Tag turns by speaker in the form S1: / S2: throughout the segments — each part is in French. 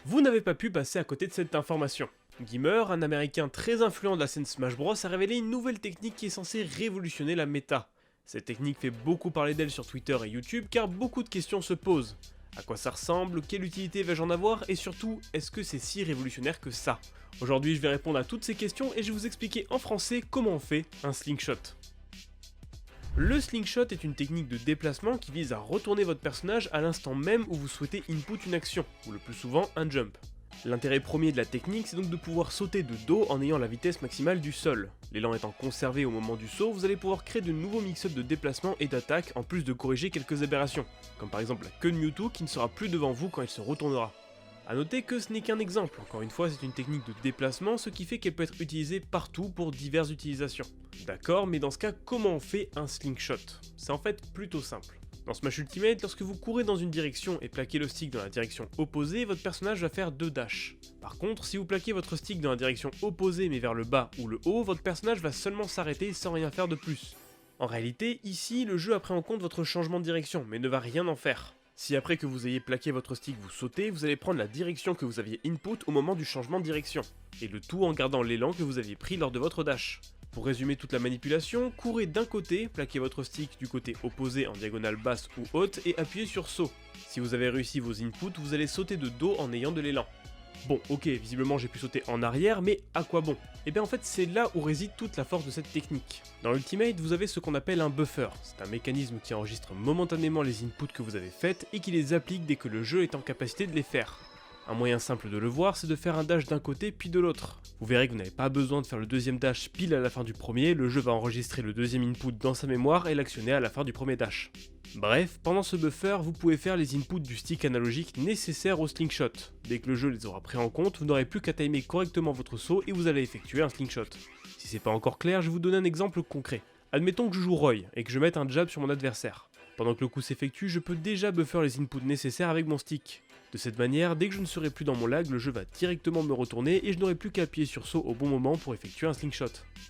S1: Vous n'avez pas pu passer à côté de cette information. Gimmer, un américain très influent de la scène Smash Bros, a révélé une nouvelle technique qui est censée révolutionner la méta. Cette technique fait beaucoup parler d'elle sur Twitter et YouTube car beaucoup de questions se posent. À quoi ça ressemble, quelle utilité vais-je en avoir et surtout, est-ce que c'est si révolutionnaire que ça? Aujourd'hui je vais répondre à toutes ces questions et je vais vous expliquer en français comment on fait un slingshot. Le slingshot est une technique de déplacement qui vise à retourner votre personnage à l'instant même où vous souhaitez input une action, ou le plus souvent un jump. L'intérêt premier de la technique, c'est donc de pouvoir sauter de dos en ayant la vitesse maximale du sol. L'élan étant conservé au moment du saut, vous allez pouvoir créer de nouveaux mix-ups de déplacement et d'attaque en plus de corriger quelques aberrations, comme par exemple la queue de Mewtwo qui ne sera plus devant vous quand il se retournera. A noter que ce n'est qu'un exemple, encore une fois c'est une technique de déplacement, ce qui fait qu'elle peut être utilisée partout pour diverses utilisations. D'accord, mais dans ce cas, comment on fait un slingshot? C'est en fait plutôt simple. Dans Smash Ultimate, lorsque vous courez dans une direction et plaquez le stick dans la direction opposée, votre personnage va faire 2 dashs. Par contre, si vous plaquez votre stick dans la direction opposée mais vers le bas ou le haut, votre personnage va seulement s'arrêter sans rien faire de plus. En réalité, ici, le jeu a pris en compte votre changement de direction, mais ne va rien en faire. Si après que vous ayez plaqué votre stick vous sautez, vous allez prendre la direction que vous aviez input au moment du changement de direction, et le tout en gardant l'élan que vous aviez pris lors de votre dash. Pour résumer toute la manipulation, courez d'un côté, plaquez votre stick du côté opposé en diagonale basse ou haute et appuyez sur saut. Si vous avez réussi vos inputs, vous allez sauter de dos en ayant de l'élan. Bon, ok, visiblement j'ai pu sauter en arrière, mais à quoi bon? Et bien en fait c'est là où réside toute la force de cette technique. Dans l'Ultimate, vous avez ce qu'on appelle un buffer. C'est un mécanisme qui enregistre momentanément les inputs que vous avez faites et qui les applique dès que le jeu est en capacité de les faire. Un moyen simple de le voir, c'est de faire un dash d'un côté puis de l'autre. Vous verrez que vous n'avez pas besoin de faire le deuxième dash pile à la fin du premier, le jeu va enregistrer le deuxième input dans sa mémoire et l'actionner à la fin du premier dash. Bref, pendant ce buffer, vous pouvez faire les inputs du stick analogique nécessaires au slingshot. Dès que le jeu les aura pris en compte, vous n'aurez plus qu'à timer correctement votre saut et vous allez effectuer un slingshot. Si c'est pas encore clair, je vais vous donner un exemple concret. Admettons que je joue Roy et que je mette un jab sur mon adversaire. Pendant que le coup s'effectue, je peux déjà buffer les inputs nécessaires avec mon stick. De cette manière, dès que je ne serai plus dans mon lag, le jeu va directement me retourner et je n'aurai plus qu'à appuyer sur saut au bon moment pour effectuer un slingshot.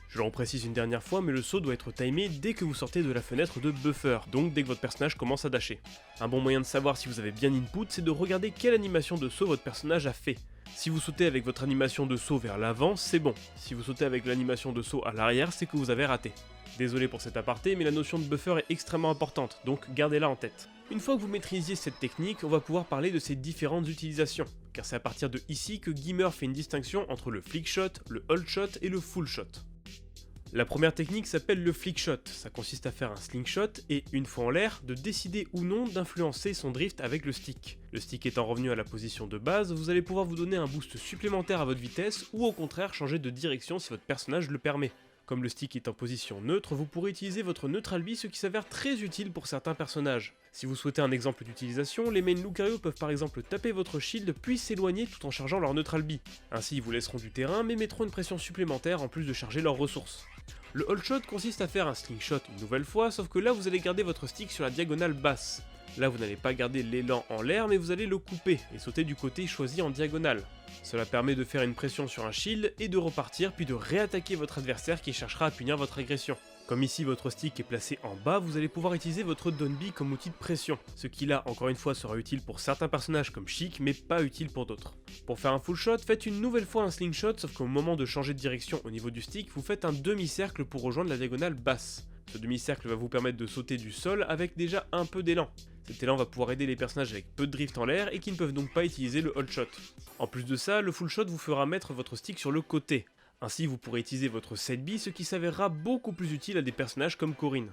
S1: Je le reprécise une dernière fois, mais le saut doit être timé dès que vous sortez de la fenêtre de buffer, donc dès que votre personnage commence à dasher. Un bon moyen de savoir si vous avez bien input, c'est de regarder quelle animation de saut votre personnage a fait. Si vous sautez avec votre animation de saut vers l'avant, c'est bon. Si vous sautez avec l'animation de saut à l'arrière, c'est que vous avez raté. Désolé pour cet aparté, mais la notion de buffer est extrêmement importante, donc gardez-la en tête. Une fois que vous maîtrisiez cette technique, on va pouvoir parler de ses différentes utilisations, car c'est à partir de ici que Gimmer fait une distinction entre le flickshot, le holdshot et le fullshot. La première technique s'appelle le flickshot, ça consiste à faire un slingshot et, une fois en l'air, de décider ou non d'influencer son drift avec le stick. Le stick étant revenu à la position de base, vous allez pouvoir vous donner un boost supplémentaire à votre vitesse ou au contraire changer de direction si votre personnage le permet. Comme le stick est en position neutre, vous pourrez utiliser votre Neutral B, ce qui s'avère très utile pour certains personnages. Si vous souhaitez un exemple d'utilisation, les main Lucario peuvent par exemple taper votre shield puis s'éloigner tout en chargeant leur Neutral B. Ainsi ils vous laisseront du terrain mais mettront une pression supplémentaire en plus de charger leurs ressources. Le hold shot consiste à faire un slingshot une nouvelle fois, sauf que là vous allez garder votre stick sur la diagonale basse. Là vous n'allez pas garder l'élan en l'air mais vous allez le couper et sauter du côté choisi en diagonale. Cela permet de faire une pression sur un shield et de repartir puis de réattaquer votre adversaire qui cherchera à punir votre agression. Comme ici votre stick est placé en bas, vous allez pouvoir utiliser votre down B comme outil de pression, ce qui là encore une fois sera utile pour certains personnages comme Chic mais pas utile pour d'autres. Pour faire un full shot, faites une nouvelle fois un slingshot sauf qu'au moment de changer de direction au niveau du stick, vous faites un demi-cercle pour rejoindre la diagonale basse. Ce demi-cercle va vous permettre de sauter du sol avec déjà un peu d'élan. Cet élan va pouvoir aider les personnages avec peu de drift en l'air et qui ne peuvent donc pas utiliser le hold shot. En plus de ça, le full shot vous fera mettre votre stick sur le côté. Ainsi vous pourrez utiliser votre side B, ce qui s'avérera beaucoup plus utile à des personnages comme Corrin.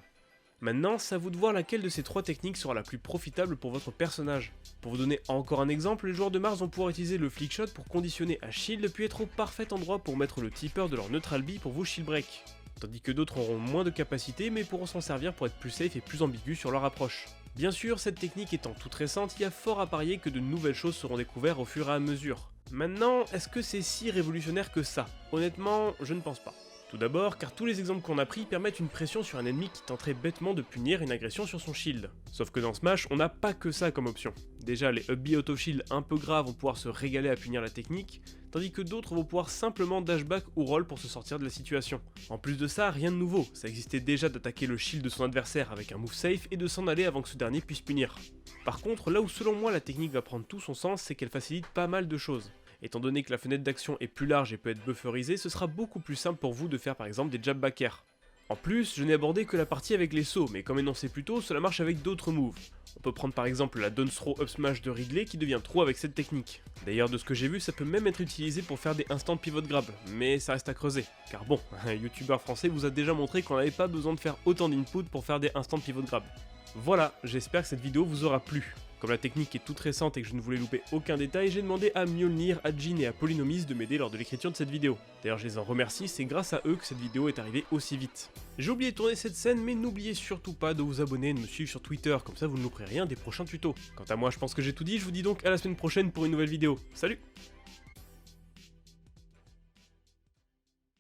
S1: Maintenant, c'est à vous de voir laquelle de ces trois techniques sera la plus profitable pour votre personnage. Pour vous donner encore un exemple, les joueurs de Mars vont pouvoir utiliser le flickshot pour conditionner à shield puis être au parfait endroit pour mettre le tipper de leur Neutral B pour vous shield break. Tandis que d'autres auront moins de capacité mais pourront s'en servir pour être plus safe et plus ambigus sur leur approche. Bien sûr, cette technique étant toute récente, il y a fort à parier que de nouvelles choses seront découvertes au fur et à mesure. Maintenant, est-ce que c'est si révolutionnaire que ça? Honnêtement, je ne pense pas. Tout d'abord, car tous les exemples qu'on a pris permettent une pression sur un ennemi qui tenterait bêtement de punir une agression sur son shield. Sauf que dans Smash, on n'a pas que ça comme option. Déjà, les up B auto shield un peu graves vont pouvoir se régaler à punir la technique, tandis que d'autres vont pouvoir simplement dashback ou roll pour se sortir de la situation. En plus de ça, rien de nouveau, ça existait déjà d'attaquer le shield de son adversaire avec un move safe et de s'en aller avant que ce dernier puisse punir. Par contre, là où selon moi la technique va prendre tout son sens, c'est qu'elle facilite pas mal de choses. Étant donné que la fenêtre d'action est plus large et peut être bufferisée, ce sera beaucoup plus simple pour vous de faire par exemple des jab back air. En plus, je n'ai abordé que la partie avec les sauts, mais comme énoncé plus tôt, cela marche avec d'autres moves. On peut prendre par exemple la down throw up smash de Ridley qui devient trop avec cette technique. D'ailleurs, de ce que j'ai vu, ça peut même être utilisé pour faire des instant pivot grab, mais ça reste à creuser. Car bon, un youtubeur français vous a déjà montré qu'on n'avait pas besoin de faire autant d'input pour faire des instant pivot grab. Voilà, j'espère que cette vidéo vous aura plu. Comme la technique est toute récente et que je ne voulais louper aucun détail, j'ai demandé à Mjolnir, à Jin et à Polynomis de m'aider lors de l'écriture de cette vidéo. D'ailleurs je les en remercie, c'est grâce à eux que cette vidéo est arrivée aussi vite. J'ai oublié de tourner cette scène, mais n'oubliez surtout pas de vous abonner et de me suivre sur Twitter, comme ça vous ne louperez rien des prochains tutos. Quant à moi je pense que j'ai tout dit, je vous dis donc à la semaine prochaine pour une nouvelle vidéo. Salut!